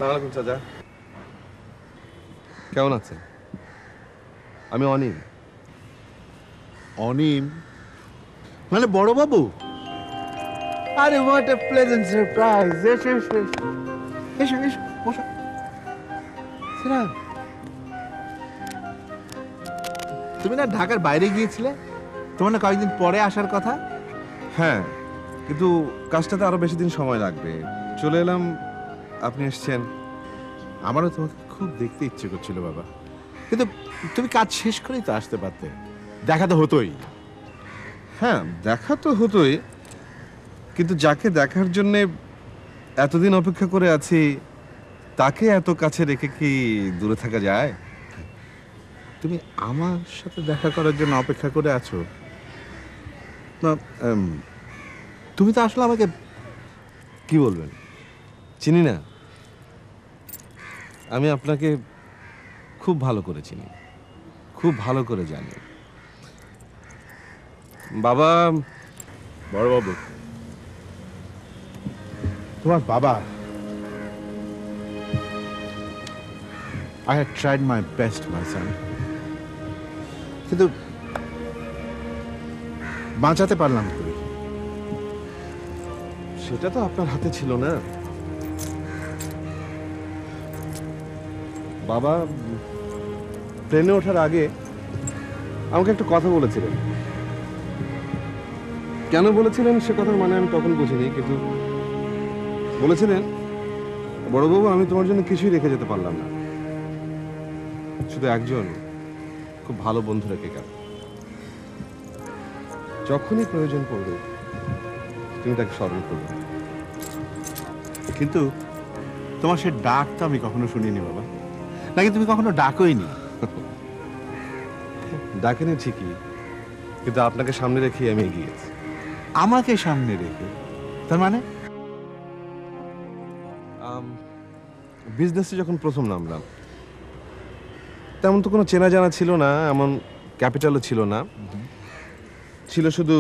আসসালামু আলাইকুম চাচা, কেমন আছেন? আমি অনিম। অনিম মানে বড়বাবু? আরে হোয়াট এ প্লেজেন্ট সারপ্রাইজ! এসো এসো এসো এসো এসো বসো। সিরাজ, তুমি না ঢাকার বাইরে গিয়েছিলে? তোমার না কয়েকদিন পরে আসার কথা? হ্যাঁ, কিন্তু কাজটাতে আরো বেশি দিন সময় লাগবে। চলে এলাম, আপনি এসছেন। আমারও তোমাকে খুব দেখতে ইচ্ছে করছিল বাবা, কিন্তু তুমি কাজ শেষ করেই তো আসতে পারতে, দেখা তো হতোই। হ্যাঁ, দেখা তো হতোই, কিন্তু যাকে দেখার জন্যে এতদিন অপেক্ষা করে আছি তাকে এত কাছে রেখে কি দূরে থাকা যায়? তুমি আমার সাথে দেখা করার জন্য অপেক্ষা করে আছো না? তুমি তো আসলে আমাকে কি বলবেন, চিনি না? আমি আপনাকে খুব ভালো করে চিনি, খুব ভালো করে জানি। বাবা, বড়বাবু, তোমার বাবা, I had tried my best, my son. কিন্তু বাঁচাতে পারলাম কই? সেটা তো আপনার হাতে ছিল না বাবা। ট্রেনে ওঠার আগে আমাকে একটা কথা বলেছিলেন। কেন বলেছিলেন সে কথার মানে আমি তখন বুঝিনি, কিন্তু বলেছিলেন, বড়বাবু আমি তোমার জন্য কিছুই রেখে যেতে পারলাম না, শুধু একজন খুব ভালো বন্ধু রেখে গেল। যখনই প্রয়োজন পড়বে তুমি তাকে স্মরণ করবে। কিন্তু তোমার সে ডাক তো আমি কখনো শুনিনি বাবা, নাকি তুমি কখনো ডাকোই নি? ডাকেনি ঠিকই, কিন্তু আপনাকে সামনে রেখেই আমি এগিয়েছি। আমাকে সামনে রেখে? তার মানে? বিজনেসে যখন প্রথম নামলাম তেমন তো কোনো চেনা জানা ছিল না, এমন ক্যাপিটালও ছিল না, ছিল শুধু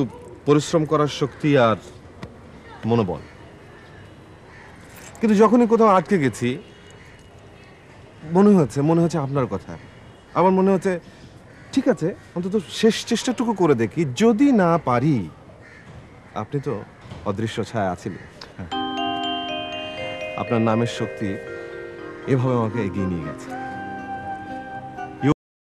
পরিশ্রম করার শক্তি আর মনোবল। কিন্তু যখনই কোথাও আটকে গেছি মনে হচ্ছে আপনার কথা। আমার মনে হচ্ছে ঠিক আছে, অন্তত শেষ চেষ্টাটুকু করে দেখি, যদি না পারি। আপনি তো অদৃশ্য ছায়া আছেন, আপনার নামের শক্তি এভাবে আমাকে এগিয়ে নিয়ে গেছে।